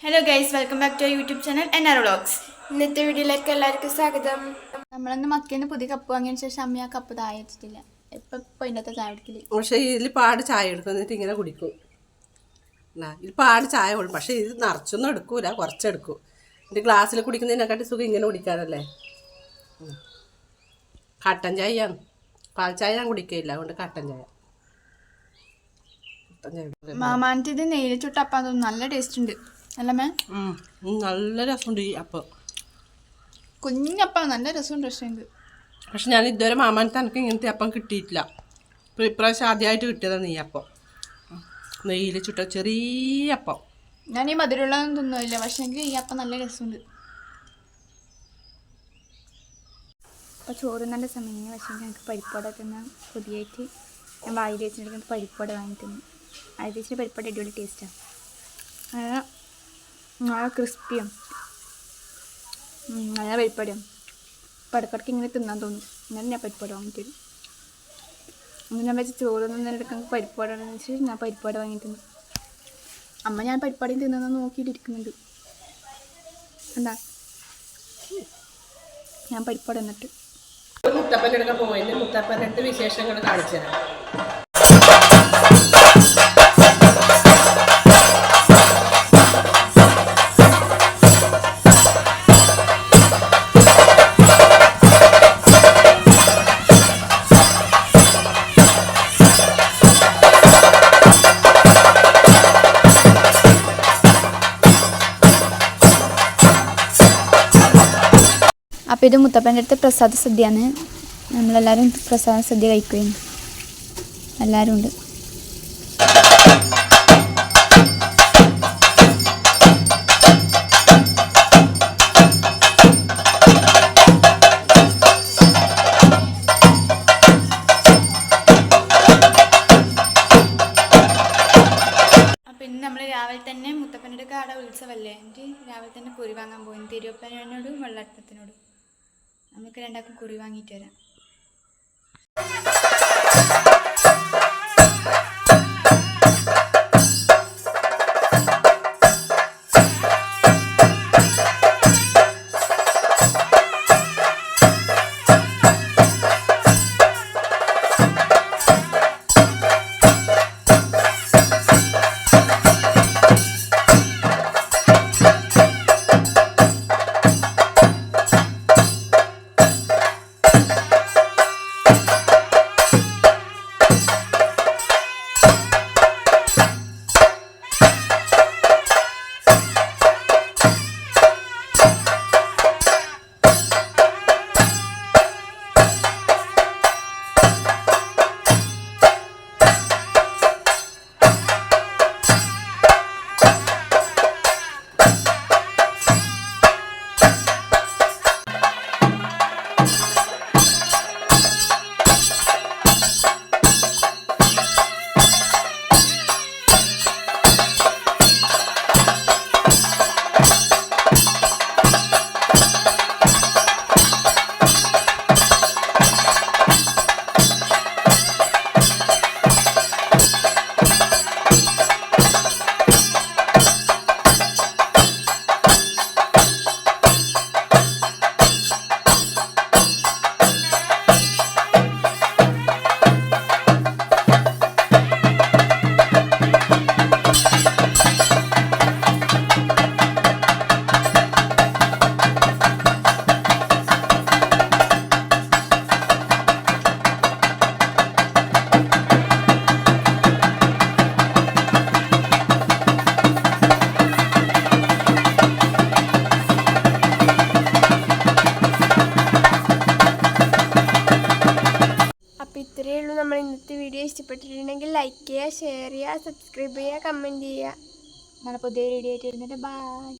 Hello guys, welcome back to YouTube channel NR vlogs. ഇന്നത്തെ വീഡിയോയിലേക്ക് എല്ലാവർക്കും സ്വാഗതം. നമ്മളന്ന് മക്കേന്ന് പുതിയ കപ്പ് വാങ്ങിയതിന് ശേഷം അമ്മ ആ കപ്പ് താഴെ വെച്ചിട്ടില്ല. ഇപ്പൊ ഇന്നത്തെ ചായ കുടിക്കില്ല. പക്ഷേ ഇതിൽ പാട് ചായ എടുക്കും, എന്നിട്ട് ഇങ്ങനെ കുടിക്കും. ഇതിൽ പാട് ചായ കൊടുക്കും, പക്ഷേ ഇത് നിറച്ചൊന്നും എടുക്കൂല, കുറച്ചെടുക്കും. എന്നിട്ട് ഗ്ലാസ്സിൽ കുടിക്കുന്നതിനെക്കാട്ടി സുഖം ഇങ്ങനെ കുടിക്കാനല്ലേ. കട്ടൻ ചായയാണ്, പാൽ ചായ ഞാൻ കുടിക്കില്ല, അതുകൊണ്ട് കട്ടൻ ചായ. മാമാനത്തെ ഇത് നെയ്യിൽ ചുട്ടപ്പാൻ തോന്നുന്നു, നല്ല ടേസ്റ്റ് ഉണ്ട് അല്ല മേ? നല്ല രസമുണ്ട് ഈ അപ്പം, കുഞ്ഞപ്പം നല്ല രസമുണ്ട്. പക്ഷെ ഞാൻ ഇതുവരെ മാമാനത്തെ എനിക്ക് ഇങ്ങനത്തെ അപ്പം കിട്ടിയിട്ടില്ല. ഇപ്രാവശ്യം ആദ്യമായിട്ട് കിട്ടിയതാണ് നെയ്യപ്പം, നെയ്യിൽ ചുട്ട ചെറിയ അപ്പം. ഞാൻ ഈ മധുരമുള്ളതൊന്നും തിന്നില്ല, പക്ഷെ എനിക്ക് ഈ അപ്പം നല്ല രസമുണ്ട്. അപ്പോൾ ചോറുന്നതിൻ്റെ സമയം, പക്ഷേ എനിക്ക് പരിപ്പട തിന്നാൻ പുതിയായിട്ട് ഞാൻ വായിൽ വെച്ചിട്ടുണ്ടെങ്കിൽ പരിപ്പട വാങ്ങി തിന്നു. ആദ്യത്തെ പരിപ്പട അടിപൊളി ടേസ്റ്റാണ്, നല്ല ക്രിസ്പിയും നല്ല പരിപ്പടയും. അപ്പോൾ ഇടയ്ക്കിടയ്ക്ക് ഇങ്ങനെ തിന്നാൻ തോന്നും, എന്നാലും ഞാൻ പരിപ്പട വാങ്ങിത്തരും. അങ്ങനെ ഞാൻ വെച്ച് ചോറുന്നതിനെടുക്കാൻ പരിപ്പടന്ന് വെച്ചിട്ട് ഞാൻ പരിപ്പട വാങ്ങി തിന്നു. അമ്മ ഞാൻ പരിപ്പടയും തിന്നുന്നത് നോക്കിയിട്ടിരിക്കുന്നുണ്ട്. എന്താ ഞാൻ പരിപ്പട എന്നിട്ട് മുത്തപ്പൻ്റെ അടുക്ക പോയതിന് മുത്തപ്പൻ്റെ അടുത്ത് വിശേഷങ്ങൾ കാണിച്ചു തരാം. അപ്പോൾ ഇത് മുത്തപ്പൻ്റെ അടുത്ത് പ്രസാദ സദ്യയാണ്. നമ്മളെല്ലാവരും പ്രസാദ സദ്യ കഴിക്കുകയും എല്ലാവരും ഉണ്ട്. അപ്പോൾ ഇന്ന് നമ്മൾ രാവിലെ തന്നെ മുത്തപ്പൻ്റെ അടുക്ക അവിടെ ഉത്സവമല്ലേ, എന്നിട്ട് രാവിലെ തന്നെ കുറി വാങ്ങാൻ പോയി. തിരുവപ്പനോടും വെള്ളട്ടത്തിനോടും നമുക്ക് രണ്ടാൾക്കും കുറി വാങ്ങിയിട്ട് വരാം. ഇത്രയേ ഉള്ളൂ നമ്മൾ ഇന്നത്തെ വീഡിയോ. ഇഷ്ടപ്പെട്ടിട്ടുണ്ടെങ്കിൽ ലൈക്ക് ചെയ്യുക, ഷെയർ ചെയ്യുക, സബ്സ്ക്രൈബ് ചെയ്യുക, കമൻറ്റ് ചെയ്യുക. നല്ല പുതിയ വീഡിയോ ആയിട്ട് വരുന്നുണ്ട്. ബൈ.